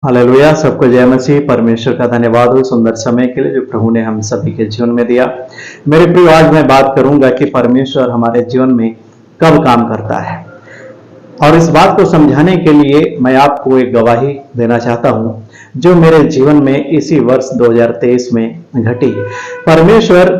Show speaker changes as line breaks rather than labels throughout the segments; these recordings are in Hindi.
हालेलुया। सबको जय मसीह। परमेश्वर का धन्यवाद हो सुंदर समय के लिए जो प्रभु ने हम सभी के जीवन में दिया। मेरे प्रिय, आज मैं बात करूंगा कि परमेश्वर हमारे जीवन में कब काम करता है, और इस बात को समझाने के लिए मैं आपको एक गवाही देना चाहता हूं जो मेरे जीवन में इसी वर्ष 2023 में घटी। परमेश्वर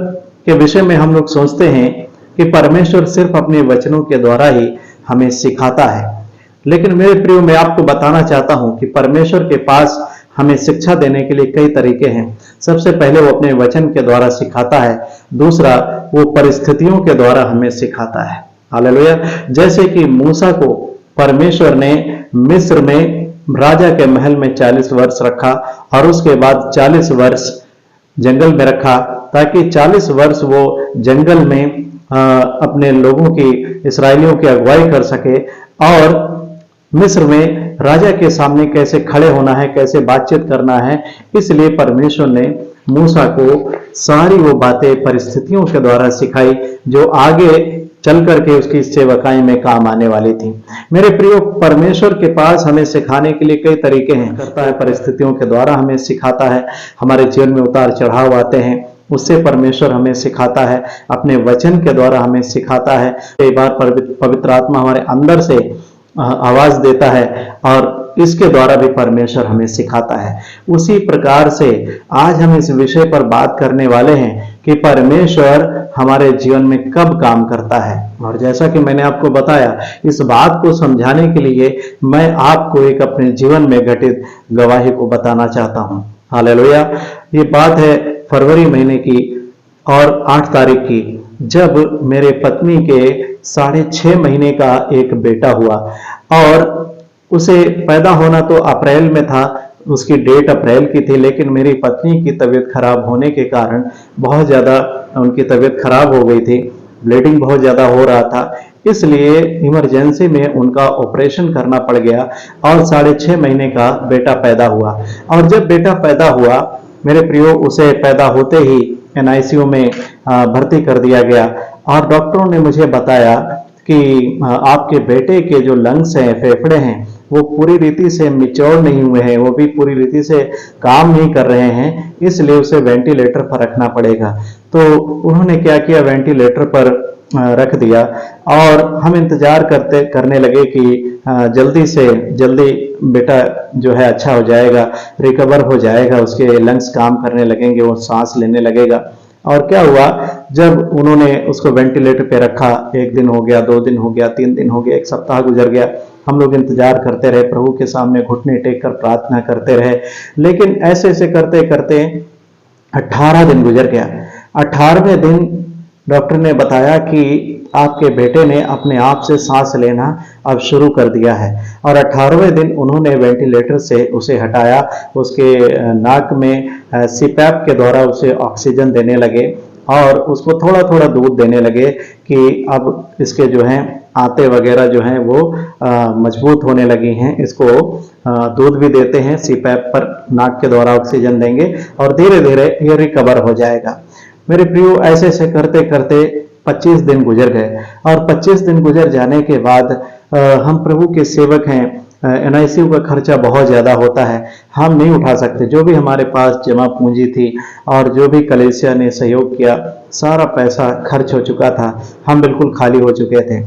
के विषय में हम लोग सोचते हैं कि परमेश्वर सिर्फ अपने वचनों के द्वारा ही हमें सिखाता है, लेकिन मेरे प्रियो, मैं आपको बताना चाहता हूं कि परमेश्वर के पास हमें शिक्षा देने के लिए कई तरीके हैं। सबसे पहले वो अपने वचन के द्वारा सिखाता है, दूसरा वो परिस्थितियों के द्वारा हमें सिखाता है। हालेलुया। जैसे कि मूसा को परमेश्वर ने मिस्र में राजा के महल में 40 वर्ष रखा और उसके बाद 40 वर्ष जंगल में रखा, ताकि 40 वर्ष वो जंगल में अपने लोगों की, इसराइलियों की अगुवाई कर सके और मिस्र में राजा के सामने कैसे खड़े होना है, कैसे बातचीत करना है। इसलिए परमेश्वर ने मूसा को सारी वो बातें परिस्थितियों के द्वारा सिखाई जो आगे चल करके उसकी सेवकाई में काम आने वाली थी। मेरे प्रियो, परमेश्वर के पास हमें सिखाने के लिए कई तरीके हैं। करता है परिस्थितियों के द्वारा हमें सिखाता है, हमारे जीवन में उतार चढ़ाव आते हैं उससे परमेश्वर हमें सिखाता है, अपने वचन के द्वारा हमें सिखाता है। कई बार पवित्र आत्मा हमारे अंदर से आवाज देता है और इसके द्वारा भी परमेश्वर हमें सिखाता है। उसी प्रकार से आज हम इस विषय पर बात करने वाले हैं कि परमेश्वर हमारे जीवन में कब काम करता है। और जैसा कि मैंने आपको बताया, इस बात को समझाने के लिए मैं आपको एक अपने जीवन में घटित गवाही को बताना चाहता हूं। हालेलुया। ये बात है फरवरी महीने की और 8 तारीख की, जब मेरे पत्नी के 6.5 महीने का एक बेटा हुआ और उसे पैदा होना तो अप्रैल में था, उसकी डेट अप्रैल की थी, लेकिन मेरी पत्नी की तबीयत खराब होने के कारण बहुत ज़्यादा उनकी तबीयत खराब हो गई थी, ब्लीडिंग बहुत ज़्यादा हो रहा था, इसलिए इमरजेंसी में उनका ऑपरेशन करना पड़ गया और 6.5 महीने का बेटा पैदा हुआ। और जब बेटा पैदा हुआ मेरे प्रियो, उसे पैदा होते ही NICU में भर्ती कर दिया गया और डॉक्टरों ने मुझे बताया कि आपके बेटे के जो लंग्स हैं, फेफड़े हैं, वो पूरी रीति से मिच्योर नहीं हुए हैं, वो भी पूरी रीति से काम नहीं कर रहे हैं, इसलिए उसे वेंटिलेटर पर रखना पड़ेगा। तो उन्होंने क्या किया, वेंटिलेटर पर रख दिया और हम इंतजार करने लगे कि जल्दी से जल्दी बेटा जो है अच्छा हो जाएगा, रिकवर हो जाएगा, उसके लंग्स काम करने लगेंगे, वो सांस लेने लगेगा। और क्या हुआ, जब उन्होंने उसको वेंटिलेटर पे रखा, 1 दिन हो गया, 2 दिन हो गया, 3 दिन हो गया, 1 सप्ताह गुजर गया। हम लोग इंतजार करते रहे, प्रभु के सामने घुटने टेक कर प्रार्थना करते रहे, लेकिन ऐसे ऐसे करते करते 18 दिन गुजर गया। 18वें दिन डॉक्टर ने बताया कि आपके बेटे ने अपने आप से सांस लेना अब शुरू कर दिया है। और 18वें दिन उन्होंने वेंटिलेटर से उसे हटाया, उसके नाक में CPAP के द्वारा उसे ऑक्सीजन देने लगे और उसको थोड़ा थोड़ा दूध देने लगे कि अब इसके जो हैं आंतें वगैरह जो हैं वो मजबूत होने लगी हैं। इसको दूध भी देते हैं, CPAP पर नाक के द्वारा ऑक्सीजन देंगे और धीरे धीरे ये रिकवर हो जाएगा। मेरे प्रियो, ऐसे ऐसे करते करते 25 दिन गुजर गए और 25 दिन गुजर जाने के बाद हम प्रभु के सेवक हैं, NICU का खर्चा बहुत ज़्यादा होता है, हम नहीं उठा सकते। जो भी हमारे पास जमा पूंजी थी और जो भी कलीसिया ने सहयोग किया, सारा पैसा खर्च हो चुका था, हम बिल्कुल खाली हो चुके थे।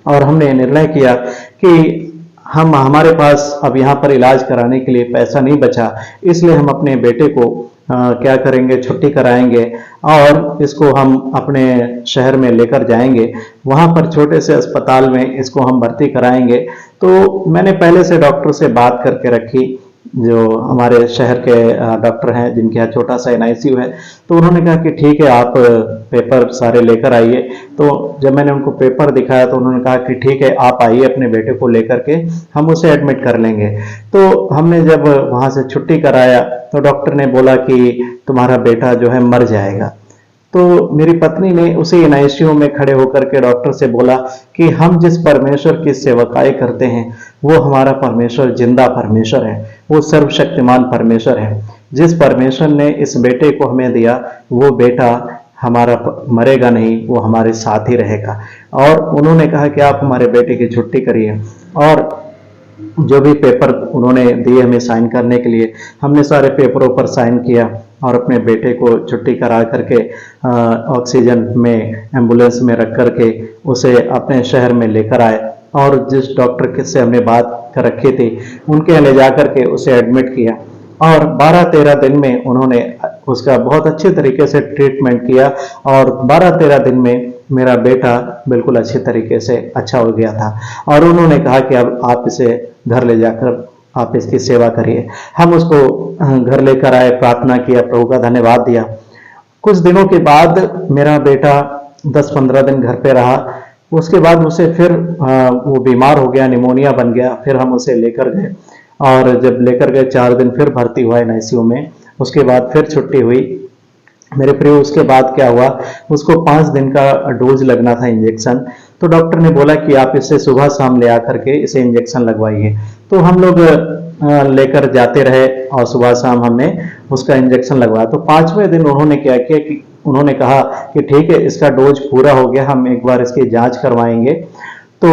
और हमने निर्णय किया कि हमारे पास अब यहाँ पर इलाज कराने के लिए पैसा नहीं बचा, इसलिए हम अपने बेटे को क्या करेंगे, छुट्टी कराएंगे और इसको हम अपने शहर में लेकर जाएंगे, वहाँ पर छोटे से अस्पताल में इसको हम भर्ती कराएंगे। तो मैंने पहले से डॉक्टर से बात करके रखी, जो हमारे शहर के डॉक्टर हैं जिनके यहाँ छोटा सा NICU है। तो उन्होंने कहा कि ठीक है, आप पेपर सारे लेकर आइए। तो जब मैंने उनको पेपर दिखाया तो उन्होंने कहा कि ठीक है, आप आइए अपने बेटे को लेकर के, हम उसे एडमिट कर लेंगे। तो हमने जब वहाँ से छुट्टी कराया तो डॉक्टर ने बोला कि तुम्हारा बेटा जो है मर जाएगा। तो मेरी पत्नी ने उसी NICU में खड़े होकर के डॉक्टर से बोला कि हम जिस परमेश्वर की सेवकाई करते हैं वो हमारा परमेश्वर जिंदा परमेश्वर है, वो सर्वशक्तिमान परमेश्वर है। जिस परमेश्वर ने इस बेटे को हमें दिया, वो बेटा हमारा मरेगा नहीं, वो हमारे साथ ही रहेगा। और उन्होंने कहा कि आप हमारे बेटे की छुट्टी करिए। और जो भी पेपर उन्होंने दिए हमें साइन करने के लिए, हमने सारे पेपरों पर साइन किया और अपने बेटे को छुट्टी करा करके ऑक्सीजन में एम्बुलेंस में रख करके उसे अपने शहर में लेकर आए और जिस डॉक्टर के से हमने बात कर रखी थी उनके यहाँ ले जा करके उसे एडमिट किया और 12-13 दिन में उन्होंने उसका बहुत अच्छे तरीके से ट्रीटमेंट किया और 12-13 दिन में मेरा बेटा बिल्कुल अच्छे तरीके से अच्छा हो गया था और उन्होंने कहा कि अब आप इसे घर ले जाकर आप इसकी सेवा करिए। हम उसको घर लेकर आए, प्रार्थना किया, प्रभु का धन्यवाद दिया। कुछ दिनों के बाद मेरा बेटा 10-15 दिन घर पे रहा, उसके बाद उसे फिर वो बीमार हो गया, निमोनिया बन गया। फिर हम उसे लेकर गए और जब लेकर गए 4 दिन फिर भर्ती हुआ एनआईसीयू में, उसके बाद फिर छुट्टी हुई। मेरे प्रिय, उसके बाद क्या हुआ, उसको 5 दिन का डोज लगना था इंजेक्शन, तो डॉक्टर ने बोला कि आप इसे सुबह शाम ले आकर के इसे इंजेक्शन लगवाइए। तो हम लोग लेकर जाते रहे और सुबह शाम हमने उसका इंजेक्शन लगवाया। तो 5वें दिन उन्होंने क्या किया कि उन्होंने कहा कि ठीक है, इसका डोज पूरा हो गया, हम एक बार इसकी जांच करवाएंगे। तो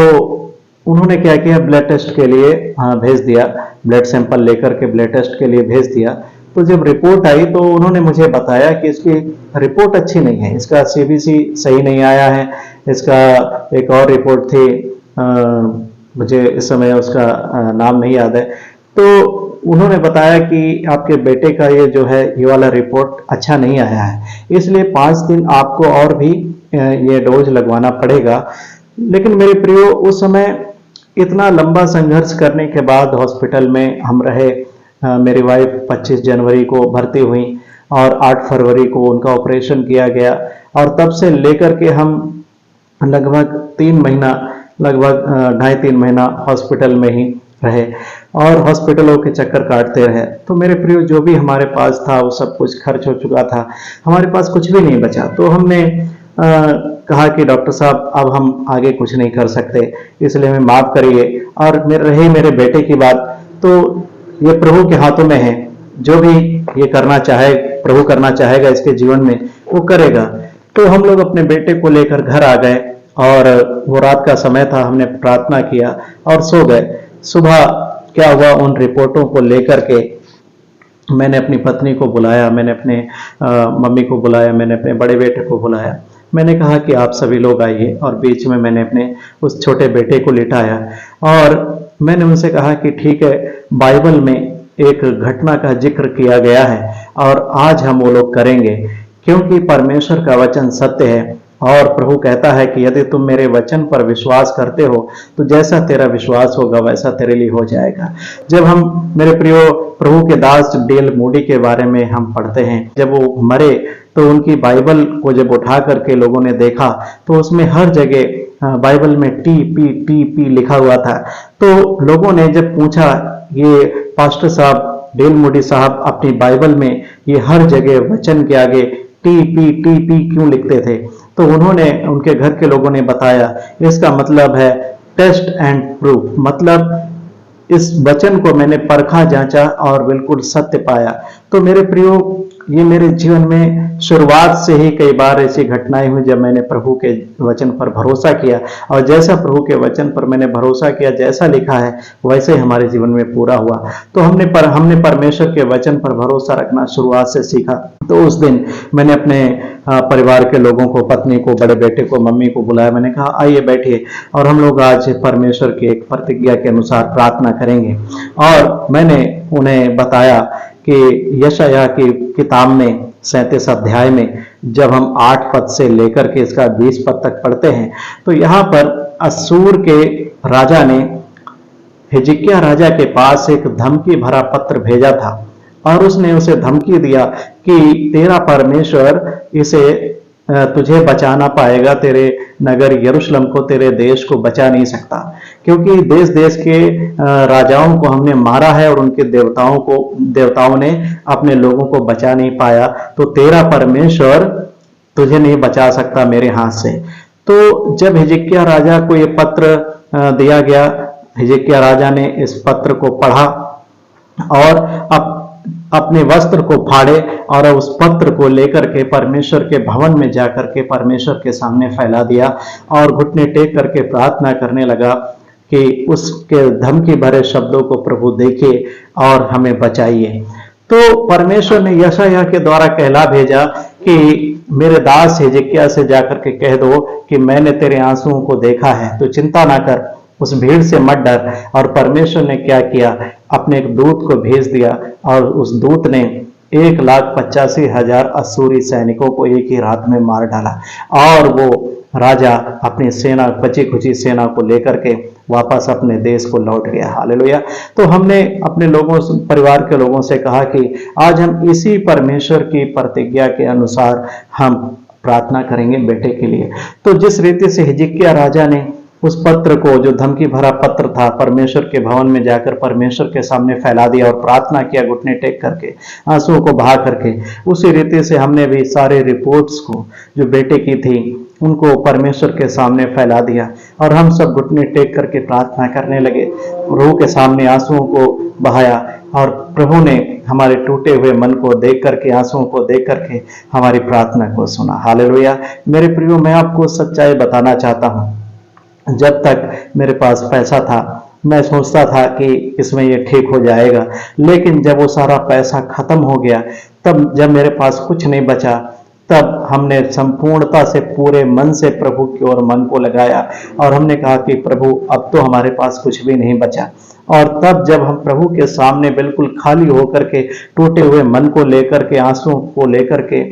उन्होंने क्या किया, ब्लड टेस्ट के लिए भेज दिया, ब्लड सैंपल लेकर के ब्लड टेस्ट के लिए भेज दिया। तो जब रिपोर्ट आई तो उन्होंने मुझे बताया कि इसकी रिपोर्ट अच्छी नहीं है, इसका सीबीसी सही नहीं आया है। इसका एक और रिपोर्ट थी, मुझे इस समय उसका नाम नहीं याद है। तो उन्होंने बताया कि आपके बेटे का ये जो है ये वाला रिपोर्ट अच्छा नहीं आया है, इसलिए 5 दिन आपको और भी ये डोज लगवाना पड़ेगा। लेकिन मेरे प्रियो, उस समय इतना लंबा संघर्ष करने के बाद हॉस्पिटल में हम रहे। मेरी वाइफ 25 जनवरी को भर्ती हुई और 8 फरवरी को उनका ऑपरेशन किया गया और तब से लेकर के हम लगभग 3 महीना, लगभग 2.5-3 महीना हॉस्पिटल में ही रहे और हॉस्पिटलों के चक्कर काटते रहे। तो मेरे प्रियो, जो भी हमारे पास था वो सब कुछ खर्च हो चुका था, हमारे पास कुछ भी नहीं बचा। तो हमने कहा कि डॉक्टर साहब, अब हम आगे कुछ नहीं कर सकते, इसलिए हमें माफ करिए। और रही मेरे बेटे की बात, तो ये प्रभु के हाथों में है, जो भी ये करना चाहे, प्रभु करना चाहेगा इसके जीवन में वो करेगा। तो हम लोग अपने बेटे को लेकर घर आ गए और वो रात का समय था, हमने प्रार्थना किया और सो गए। सुबह क्या हुआ, उन रिपोर्टों को लेकर के मैंने अपनी पत्नी को बुलाया, मैंने अपने मम्मी को बुलाया, मैंने अपने बड़े बेटे को बुलाया। मैंने कहा कि आप सभी लोग आइए और बीच में मैंने अपने उस छोटे बेटे को लिटाया और मैंने उनसे कहा कि ठीक है, बाइबल में एक घटना का जिक्र किया गया है और आज हम वो लोग करेंगे, क्योंकि परमेश्वर का वचन सत्य है और प्रभु कहता है कि यदि तुम मेरे वचन पर विश्वास करते हो तो जैसा तेरा विश्वास होगा वैसा तेरे लिए हो जाएगा। जब हम, मेरे प्रियो, प्रभु के दास D.L. मूडी के बारे में हम पढ़ते हैं, जब वो मरे तो उनकी बाइबल को जब उठा करके लोगों ने देखा तो उसमें हर जगह बाइबल में TP लिखा हुआ था। तो लोगों ने जब पूछा, ये पास्टर साहब D.L. मूडी साहब अपनी बाइबल में ये हर जगह वचन के आगे TP क्यों लिखते थे, तो उन्होंने, उनके घर के लोगों ने बताया, इसका मतलब है टेस्ट एंड प्रूफ, मतलब इस वचन को मैंने परखा, जांचा और बिल्कुल सत्य पाया। तो मेरे प्रियो, ये मेरे जीवन में शुरुआत से ही कई बार ऐसी घटनाएं हुई जब मैंने प्रभु के वचन पर भरोसा किया और जैसा प्रभु के वचन पर मैंने भरोसा किया, जैसा लिखा है वैसे ही हमारे जीवन में पूरा हुआ। तो हमने परमेश्वर के वचन पर भरोसा रखना शुरुआत से सीखा। तो उस दिन मैंने अपने परिवार के लोगों को, पत्नी को, बड़े बेटे को, मम्मी को बुलाया। मैंने कहा आइए बैठिए और हम लोग आज परमेश्वर की एक प्रतिज्ञा के अनुसार प्रार्थना करेंगे। और मैंने उन्हें बताया कि यशायाह की किताब में 37 अध्याय में जब हम 8 पद से लेकर के इसका 20 पद तक पढ़ते हैं तो यहाँ पर अश्शूर के राजा ने हिजकिय्याह राजा के पास एक धमकी भरा पत्र भेजा था और उसने उसे धमकी दिया कि तेरा परमेश्वर इसे तुझे बचा ना पाएगा, तेरे नगर यरूशलेम को, तेरे देश को बचा नहीं सकता, क्योंकि देश देश के राजाओं को हमने मारा है और उनके देवताओं ने अपने लोगों को बचा नहीं पाया, तो तेरा परमेश्वर तुझे नहीं बचा सकता मेरे हाथ से। तो जब हिजकिय्याह राजा को ये पत्र दिया गया, हिजकिय्याह राजा ने इस पत्र को पढ़ा और अपने वस्त्र को फाड़े और उस पत्र को लेकर के परमेश्वर के भवन में जाकर के परमेश्वर के सामने फैला दिया और घुटने टेक करके प्रार्थना करने लगा कि उसके धमकी भरे शब्दों को प्रभु देखे और हमें बचाइए। तो परमेश्वर ने यशायाह के द्वारा कहला भेजा कि मेरे दास हिजकिय्याह से जाकर के कह दो कि मैंने तेरे आंसुओं को देखा है, तो चिंता ना कर, उस भीड़ से मत डर। और परमेश्वर ने क्या किया, अपने एक दूत को भेज दिया और उस दूत ने 1,85,000 अश्शूरी सैनिकों को एक ही रात में मार डाला और वो राजा अपनी सेना, बची खुची सेना को लेकर के वापस अपने देश को लौट गया। हालेलुया। तो हमने अपने लोगों, परिवार के लोगों से कहा कि आज हम इसी परमेश्वर की प्रतिज्ञा के अनुसार हम प्रार्थना करेंगे बेटे के लिए। तो जिस रीति से हिजकिय्याह राजा ने उस पत्र को, जो धमकी भरा पत्र था, परमेश्वर के भवन में जाकर परमेश्वर के सामने फैला दिया और प्रार्थना किया घुटने टेक करके, आंसुओं को बहा करके, उसी रीति से हमने भी सारे रिपोर्ट्स को जो बेटे की थी उनको परमेश्वर के सामने फैला दिया और हम सब घुटने टेक करके प्रार्थना करने लगे, प्रभु के सामने आंसुओं को बहाया और प्रभु ने हमारे टूटे हुए मन को देख करके, आंसुओं को देख करके हमारी प्रार्थना को सुना। हालेलुया। मेरे प्रियो, मैं आपको सच्चाई बताना चाहता हूँ, जब तक मेरे पास पैसा था मैं सोचता था कि इसमें ये ठीक हो जाएगा, लेकिन जब वो सारा पैसा खत्म हो गया, तब जब मेरे पास कुछ नहीं बचा, तब हमने संपूर्णता से पूरे मन से प्रभु की ओर मन को लगाया और हमने कहा कि प्रभु अब तो हमारे पास कुछ भी नहीं बचा। और तब जब हम प्रभु के सामने बिल्कुल खाली होकर के, टूटे हुए मन को लेकर के, आंसुओं को लेकर के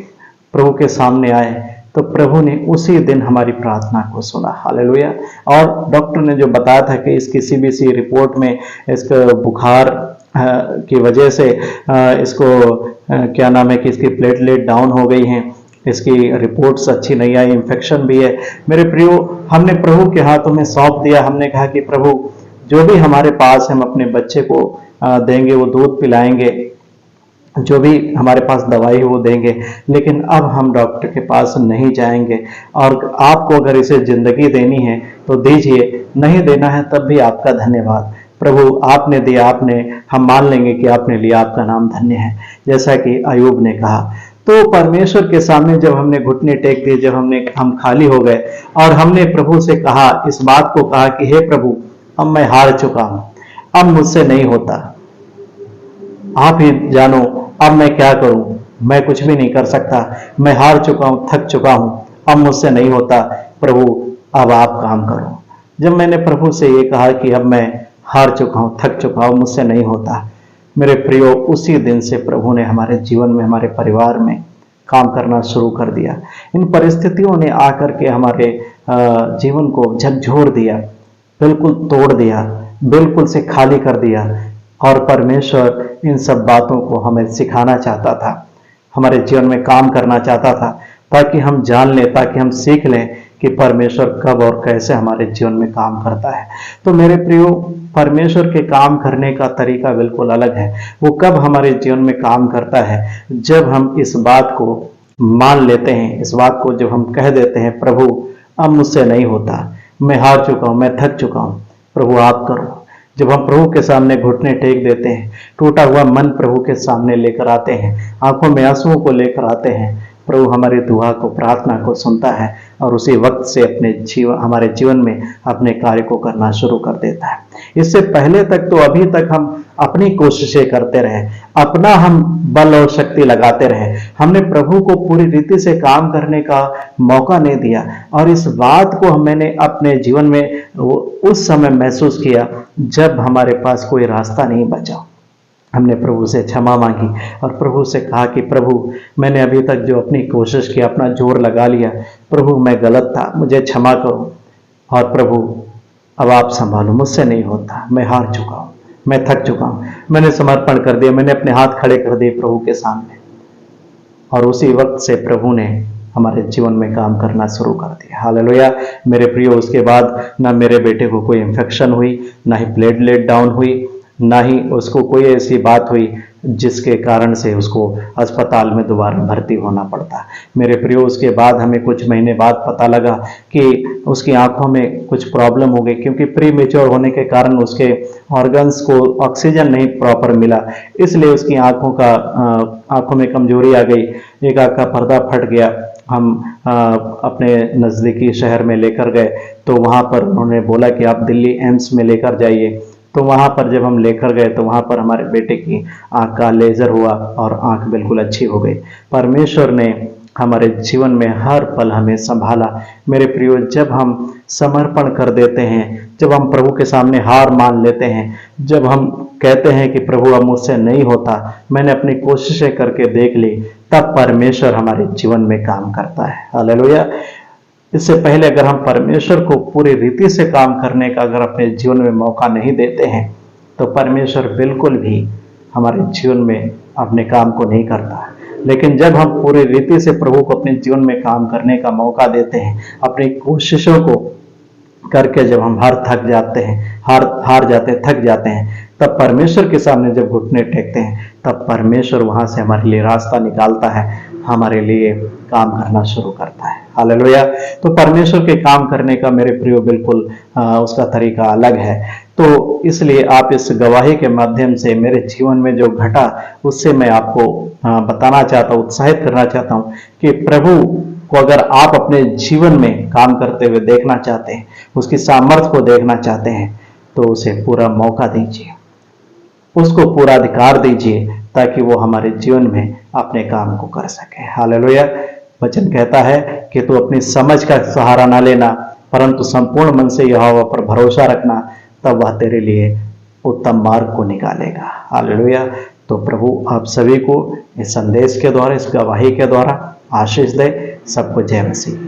प्रभु के सामने आए, तो प्रभु ने उसी दिन हमारी प्रार्थना को सुना। हालेलुया। और डॉक्टर ने जो बताया था कि इसकी सीबीसी रिपोर्ट में इसका बुखार की वजह से इसको क्या नाम है कि इसकी प्लेटलेट डाउन हो गई हैं, इसकी रिपोर्ट्स अच्छी नहीं आई, इन्फेक्शन भी है। मेरे प्रियो, हमने प्रभु के हाथों में सौंप दिया। हमने कहा कि प्रभु जो भी हमारे पास हम अपने बच्चे को देंगे, वो दूध पिलाएंगे, जो भी हमारे पास दवाई है वो देंगे, लेकिन अब हम डॉक्टर के पास नहीं जाएंगे और आपको अगर इसे जिंदगी देनी है तो दीजिए, नहीं देना है तब भी आपका धन्यवाद। प्रभु आपने दिया, आपने, हम मान लेंगे कि आपने लिया, आपका नाम धन्य है, जैसा कि अयूब ने कहा। तो परमेश्वर के सामने जब हमने घुटने टेक दिए, जब हम खाली हो गए और हमने प्रभु से कहा, इस बात को कहा कि हे प्रभु, अब मैं हार चुका हूं, अब मुझसे नहीं होता, आप ही जानो अब मैं क्या करूं, मैं कुछ भी नहीं कर सकता, मैं हार चुका हूं, थक चुका हूं, अब मुझसे नहीं होता, प्रभु अब आप काम करो। जब मैंने प्रभु से ये कहा कि अब मैं हार चुका हूं, थक चुका हूं, मुझसे नहीं होता, मेरे प्रियो, उसी दिन से प्रभु ने हमारे जीवन में, हमारे परिवार में काम करना शुरू कर दिया। इन परिस्थितियों ने आकर के हमारे जीवन को झकझोर दिया, बिल्कुल तोड़ दिया, बिल्कुल से खाली कर दिया। और परमेश्वर इन सब बातों को हमें सिखाना चाहता था, हमारे जीवन में काम करना चाहता था, ताकि हम जान लें, ताकि हम सीख लें कि परमेश्वर कब और कैसे हमारे जीवन में काम करता है। तो मेरे प्रियो, परमेश्वर के काम करने का तरीका बिल्कुल अलग है। वो कब हमारे जीवन में काम करता है, जब हम इस बात को मान लेते हैं, इस बात को जब हम कह देते हैं, प्रभु अब मुझसे नहीं होता, मैं हार चुका हूं, मैं थक चुका हूं, प्रभु आप करो। जब हम प्रभु के सामने घुटने टेक देते हैं, टूटा हुआ मन प्रभु के सामने लेकर आते हैं, आंखों में आंसुओं को लेकर आते हैं, प्रभु हमारी दुआ को, प्रार्थना को सुनता है और उसी वक्त से हमारे जीवन में अपने कार्य को करना शुरू कर देता है। इससे पहले तक तो, अभी तक हम अपनी कोशिशें करते रहे, अपना हम बल और शक्ति लगाते रहे, हमने प्रभु को पूरी रीति से काम करने का मौका नहीं दिया। और इस बात को मैंने अपने जीवन में उस समय महसूस किया जब हमारे पास कोई रास्ता नहीं बचा। हमने प्रभु से क्षमा मांगी और प्रभु से कहा कि प्रभु, मैंने अभी तक जो अपनी कोशिश की, अपना जोर लगा लिया, प्रभु मैं गलत था, मुझे क्षमा करो। और प्रभु अब आप संभालो, मुझसे नहीं होता, मैं हार चुका हूँ, मैं थक चुका हूँ। मैंने समर्पण कर दिया, मैंने अपने हाथ खड़े कर दिए प्रभु के सामने। और उसी वक्त से प्रभु ने हमारे जीवन में काम करना शुरू कर दिया। हालेलुया। मेरे प्रियो, उसके बाद ना मेरे बेटे को कोई इन्फेक्शन हुई, ना ही प्लेटलेट डाउन हुई, ना ही उसको कोई ऐसी बात हुई जिसके कारण से उसको अस्पताल में दोबारा भर्ती होना पड़ता। मेरे प्रियो, उसके बाद हमें कुछ महीने बाद पता लगा कि उसकी आंखों में कुछ प्रॉब्लम हो गई, क्योंकि प्री मेच्योर होने के कारण उसके ऑर्गन्स को ऑक्सीजन नहीं प्रॉपर मिला, इसलिए उसकी आंखों में कमजोरी आ गई, एक आंख का पर्दा फट गया। हम अपने नज़दीकी शहर में लेकर गए तो वहाँ पर उन्होंने बोला कि आप दिल्ली एम्स में लेकर जाइए। तो वहाँ पर जब हम लेकर गए तो वहाँ पर हमारे बेटे की आँख का लेज़र हुआ और आँख बिल्कुल अच्छी हो गई। परमेश्वर ने हमारे जीवन में हर पल हमें संभाला। मेरे प्रियो, जब हम समर्पण कर देते हैं, जब हम प्रभु के सामने हार मान लेते हैं, जब हम कहते हैं कि प्रभु अब मुझसे नहीं होता, मैंने अपनी कोशिशें करके देख ली, तब परमेश्वर हमारे जीवन में काम करता है। हालेलुया। इससे पहले अगर हम परमेश्वर को पूरी रीति से काम करने का अगर अपने जीवन में मौका नहीं देते हैं तो परमेश्वर बिल्कुल भी हमारे जीवन में अपने काम को नहीं करता। लेकिन जब हम पूरी रीति से प्रभु को अपने जीवन में काम करने का मौका देते हैं, अपनी कोशिशों को करके जब हम थक जाते हैं, थक जाते हैं, तब परमेश्वर के सामने जब घुटने टेकते हैं, तब परमेश्वर वहां से हमारे लिए रास्ता निकालता है, हमारे लिए काम करना शुरू करता है। हालेलुया। तो परमेश्वर के काम करने का मेरे प्रियो बिल्कुल उसका तरीका अलग है। तो इसलिए आप इस गवाही के माध्यम से मेरे जीवन में जो घटा उससे मैं आपको बताना चाहता हूँ, उत्साहित करना चाहता हूँ कि प्रभु को अगर आप अपने जीवन में काम करते हुए देखना चाहते हैं, उसकी सामर्थ्य को देखना चाहते हैं, तो उसे पूरा मौका दीजिए, उसको पूरा अधिकार दीजिए ताकि वो हमारे जीवन में अपने काम को कर सके। हालेलुया। वचन कहता है कि तू अपनी समझ का सहारा ना लेना, परंतु संपूर्ण मन से यहोवा पर भरोसा रखना, तब वह तेरे लिए उत्तम मार्ग को निकालेगा। हालेलुया। तो प्रभु आप सभी को इस संदेश के द्वारा, इस गवाही के द्वारा आशीष दे। सबको जय मसीह।